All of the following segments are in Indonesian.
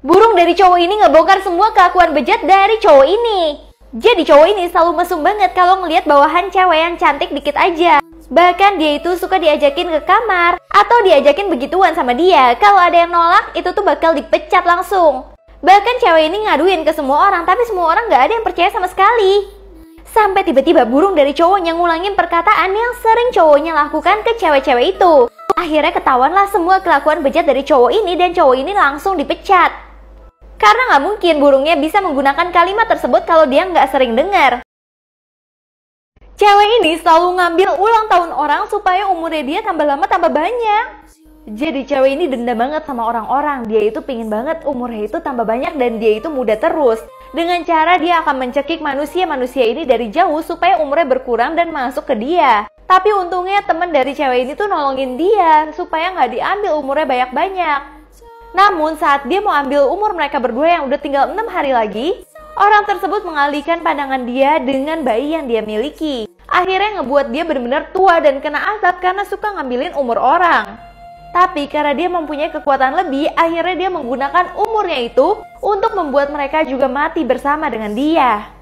Burung dari cowok ini ngebongkar semua kelakuan bejat dari cowok ini. Jadi cowok ini selalu mesum banget kalau ngelihat bawahan cewek yang cantik dikit aja. Bahkan dia itu suka diajakin ke kamar atau diajakin begituan sama dia. Kalau ada yang nolak, itu tuh bakal dipecat langsung. Bahkan cewek ini ngaduin ke semua orang, tapi semua orang gak ada yang percaya sama sekali. Sampai tiba-tiba burung dari cowoknya ngulangin perkataan yang sering cowoknya lakukan ke cewek-cewek itu. Akhirnya ketahuanlah semua kelakuan bejat dari cowok ini dan cowok ini langsung dipecat. Karena nggak mungkin burungnya bisa menggunakan kalimat tersebut kalau dia nggak sering dengar. Cewek ini selalu ngambil ulang tahun orang supaya umurnya dia tambah lama tambah banyak. Jadi cewek ini dendam banget sama orang-orang. Dia itu pingin banget umurnya itu tambah banyak dan dia itu muda terus. Dengan cara dia akan mencekik manusia-manusia ini dari jauh supaya umurnya berkurang dan masuk ke dia. Tapi untungnya temen dari cewek ini tuh nolongin dia supaya nggak diambil umurnya banyak-banyak. Namun saat dia mau ambil umur mereka berdua yang udah tinggal 6 hari lagi, orang tersebut mengalihkan pandangan dia dengan bayi yang dia miliki. Akhirnya ngebuat dia benar-benar tua dan kena azab karena suka ngambilin umur orang. Tapi karena dia mempunyai kekuatan lebih, akhirnya dia menggunakan umurnya itu untuk membuat mereka juga mati bersama dengan dia.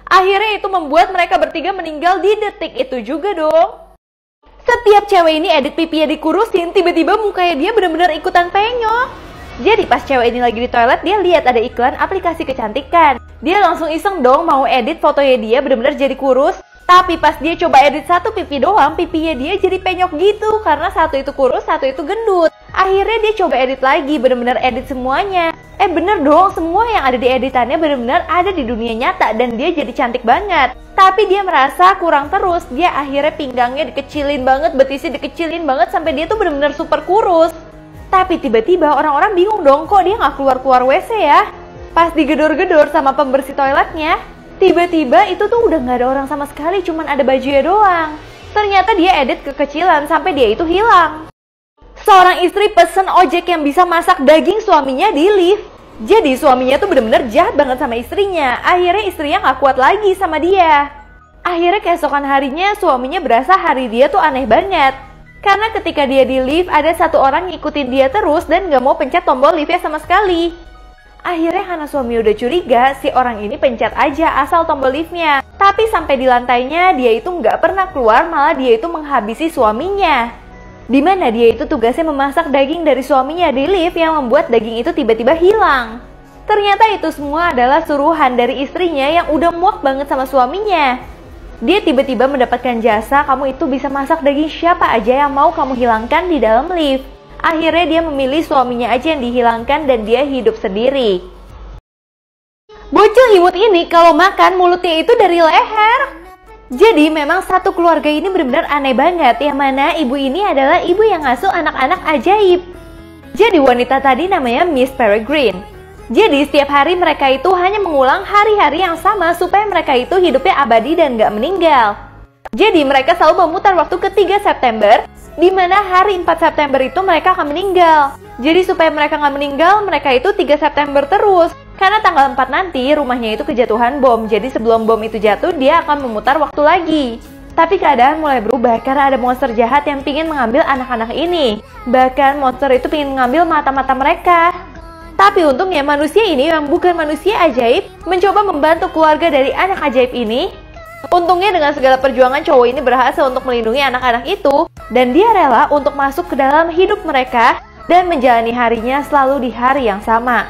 Akhirnya itu membuat mereka bertiga meninggal di detik itu juga dong. Setiap cewek ini edit pipinya dikurusin, tiba-tiba mukanya dia benar-benar ikutan penyok. Jadi pas cewek ini lagi di toilet, dia lihat ada iklan aplikasi kecantikan. Dia langsung iseng dong mau edit fotonya dia benar-benar jadi kurus. Tapi pas dia coba edit satu pipi doang, pipinya dia jadi penyok gitu. Karena satu itu kurus, satu itu gendut. Akhirnya dia coba edit lagi, benar-benar edit semuanya. Bener dong, semua yang ada di editannya benar-benar ada di dunia nyata. Dan dia jadi cantik banget. Tapi dia merasa kurang terus. Dia akhirnya pinggangnya dikecilin banget, betisnya dikecilin banget sampai dia tuh benar-benar super kurus. Tapi tiba-tiba orang-orang bingung dong, kok dia nggak keluar-keluar WC ya? Pas digedor-gedor sama pembersih toiletnya, tiba-tiba itu tuh udah nggak ada orang sama sekali, cuman ada bajunya doang. Ternyata dia edit kekecilan sampai dia itu hilang. Seorang istri pesen ojek yang bisa masak daging suaminya di lift. Jadi suaminya tuh bener-bener jahat banget sama istrinya. Akhirnya istrinya nggak kuat lagi sama dia. Akhirnya keesokan harinya suaminya berasa hari dia tuh aneh banget. Karena ketika dia di lift, ada satu orang ngikutin dia terus dan gak mau pencet tombol liftnya sama sekali. Akhirnya karena suami udah curiga, si orang ini pencet aja asal tombol liftnya. Tapi sampai di lantainya, dia itu gak pernah keluar, malah dia itu menghabisi suaminya. Dimana dia itu tugasnya memasak daging dari suaminya di lift yang membuat daging itu tiba-tiba hilang. Ternyata itu semua adalah suruhan dari istrinya yang udah muak banget sama suaminya. Dia tiba-tiba mendapatkan jasa, kamu itu bisa masak daging siapa aja yang mau kamu hilangkan di dalam lift. Akhirnya dia memilih suaminya aja yang dihilangkan dan dia hidup sendiri. Bocil imut ini kalau makan mulutnya itu dari leher. Jadi memang satu keluarga ini benar-benar aneh banget. Yang mana ibu ini adalah ibu yang ngasuh anak-anak ajaib. Jadi wanita tadi namanya Miss Peregrine. Jadi setiap hari mereka itu hanya mengulang hari-hari yang sama supaya mereka itu hidupnya abadi dan gak meninggal. Jadi mereka selalu memutar waktu ke 3 September, di mana hari 4 September itu mereka akan meninggal. Jadi supaya mereka gak meninggal, mereka itu 3 September terus. Karena tanggal 4 nanti rumahnya itu kejatuhan bom, jadi sebelum bom itu jatuh dia akan memutar waktu lagi. Tapi keadaan mulai berubah karena ada monster jahat yang pingin mengambil anak-anak ini. Bahkan monster itu pingin mengambil mata-mata mereka. Tapi untungnya manusia ini yang bukan manusia ajaib mencoba membantu keluarga dari anak ajaib ini. Untungnya dengan segala perjuangan cowok ini berhasil untuk melindungi anak-anak itu. Dan dia rela untuk masuk ke dalam hidup mereka dan menjalani harinya selalu di hari yang sama.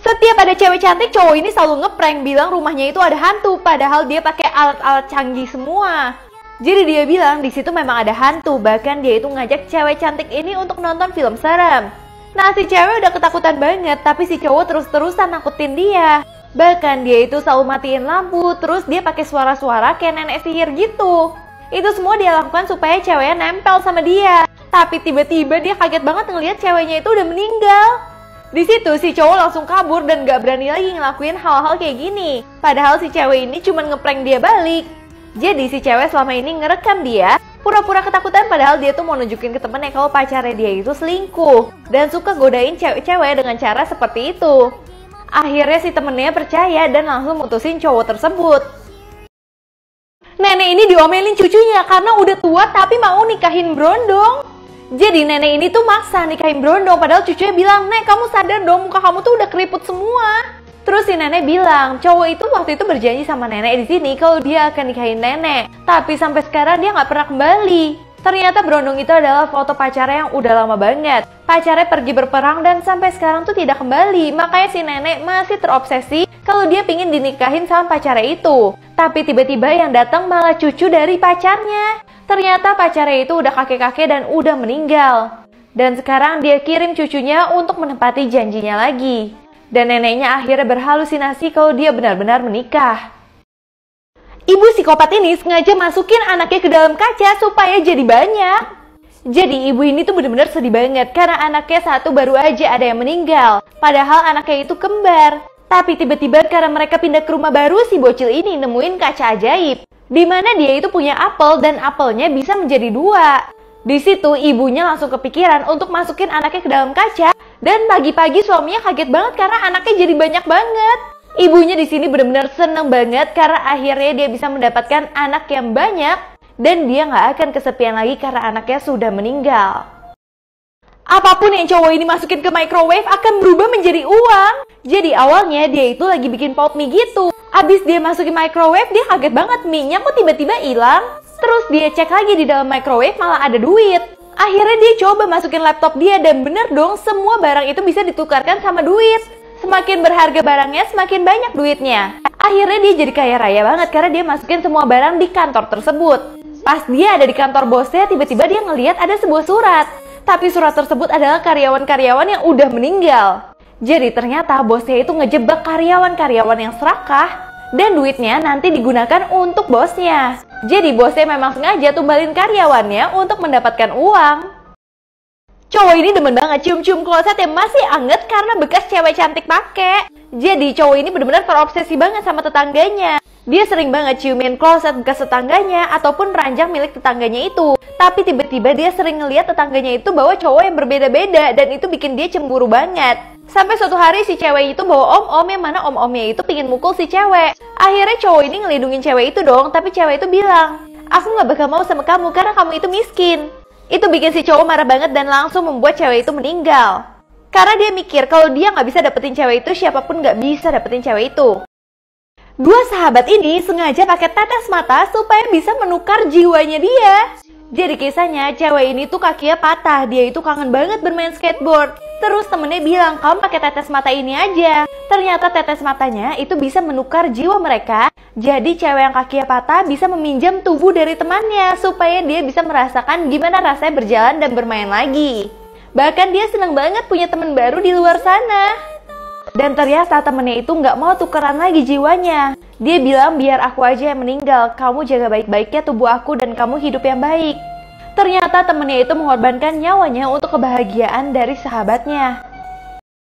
Setiap ada cewek cantik, cowok ini selalu ngeprank bilang rumahnya itu ada hantu. Padahal dia pakai alat-alat canggih semua. Jadi dia bilang di situ memang ada hantu. Bahkan dia itu ngajak cewek cantik ini untuk nonton film serem. Nah si cewek udah ketakutan banget, tapi si cowok terus-terusan nakutin dia. Bahkan dia itu selalu matiin lampu, terus dia pakai suara-suara kayak nenek sihir gitu. Itu semua dia lakukan supaya ceweknya nempel sama dia. Tapi tiba-tiba dia kaget banget ngeliat ceweknya itu udah meninggal. Di situ si cowok langsung kabur dan gak berani lagi ngelakuin hal-hal kayak gini. Padahal si cewek ini cuma ngeprank dia balik. Jadi si cewek selama ini ngerekam dia pura-pura ketakutan padahal dia tuh mau nunjukin ke temennya kalau pacarnya dia itu selingkuh dan suka godain cewek-cewek dengan cara seperti itu. Akhirnya si temennya percaya dan langsung mutusin cowok tersebut. Nenek ini diomelin cucunya karena udah tua tapi mau nikahin brondong. Jadi nenek ini tuh maksa nikahin Brondong, padahal cucunya bilang, "Nek, kamu sadar dong, muka kamu tuh udah keriput semua." Terus si nenek bilang, cowok itu waktu itu berjanji sama nenek di sini kalau dia akan nikahin nenek. Tapi sampai sekarang dia nggak pernah kembali. Ternyata Brondong itu adalah foto pacarnya yang udah lama banget. Pacarnya pergi berperang dan sampai sekarang tuh tidak kembali. Makanya si nenek masih terobsesi kalau dia pingin dinikahin sama pacarnya itu. Tapi tiba-tiba yang datang malah cucu dari pacarnya. Ternyata pacarnya itu udah kakek-kakek dan udah meninggal. Dan sekarang dia kirim cucunya untuk menepati janjinya lagi. Dan neneknya akhirnya berhalusinasi kalau dia benar-benar menikah. Ibu psikopat ini sengaja masukin anaknya ke dalam kaca supaya jadi banyak. Jadi ibu ini tuh benar-benar sedih banget karena anaknya satu baru aja ada yang meninggal. Padahal anaknya itu kembar. Tapi tiba-tiba karena mereka pindah ke rumah baru, si bocil ini nemuin kaca ajaib. Dimana dia itu punya apel dan apelnya bisa menjadi 2. Di situ ibunya langsung kepikiran untuk masukin anaknya ke dalam kaca. Dan pagi-pagi suaminya kaget banget karena anaknya jadi banyak banget. Ibunya di sini benar-benar seneng banget karena akhirnya dia bisa mendapatkan anak yang banyak. Dan dia nggak akan kesepian lagi karena anaknya sudah meninggal. Apapun yang cowok ini masukin ke microwave akan berubah menjadi uang. Jadi awalnya dia itu lagi bikin pot mie gitu. Abis dia masukin microwave, dia kaget banget mie-nya kok tiba-tiba hilang. Terus dia cek lagi di dalam microwave malah ada duit. Akhirnya dia coba masukin laptop dia dan bener dong semua barang itu bisa ditukarkan sama duit. Semakin berharga barangnya semakin banyak duitnya. Akhirnya dia jadi kaya raya banget karena dia masukin semua barang di kantor tersebut. Pas dia ada di kantor bosnya tiba-tiba dia ngelihat ada sebuah surat. Tapi surat tersebut adalah karyawan-karyawan yang udah meninggal. Jadi ternyata bosnya itu ngejebak karyawan-karyawan yang serakah. Dan duitnya nanti digunakan untuk bosnya. Jadi bosnya memang sengaja tumbalin karyawannya untuk mendapatkan uang. Cowok ini demen banget cium-cium kloset yang masih anget karena bekas cewek cantik pakai. Jadi cowok ini benar-benar terobsesi banget sama tetangganya. Dia sering banget ciumin kloset bekas tetangganya ataupun ranjang milik tetangganya itu. Tapi tiba-tiba dia sering ngeliat tetangganya itu bawa cowok yang berbeda-beda dan itu bikin dia cemburu banget. Sampai suatu hari si cewek itu bawa om-om yang mana om-omnya itu pingin mukul si cewek. Akhirnya cowok ini ngelindungin cewek itu dong, tapi cewek itu bilang, "Aku gak bakal mau sama kamu karena kamu itu miskin." Itu bikin si cowok marah banget dan langsung membuat cewek itu meninggal. Karena dia mikir kalau dia gak bisa dapetin cewek itu, siapapun gak bisa dapetin cewek itu. Dua sahabat ini sengaja pakai tetes mata supaya bisa menukar jiwanya dia. Jadi kisahnya cewek ini tuh kakinya patah, dia itu kangen banget bermain skateboard. Terus temennya bilang, "Kamu pakai tetes mata ini aja." Ternyata tetes matanya itu bisa menukar jiwa mereka. Jadi cewek yang kakinya patah bisa meminjam tubuh dari temannya supaya dia bisa merasakan gimana rasanya berjalan dan bermain lagi. Bahkan dia seneng banget punya teman baru di luar sana. Dan ternyata temennya itu nggak mau tukeran lagi jiwanya. Dia bilang, "Biar aku aja yang meninggal, kamu jaga baik-baiknya tubuh aku dan kamu hidup yang baik." Ternyata temennya itu mengorbankan nyawanya untuk kebahagiaan dari sahabatnya.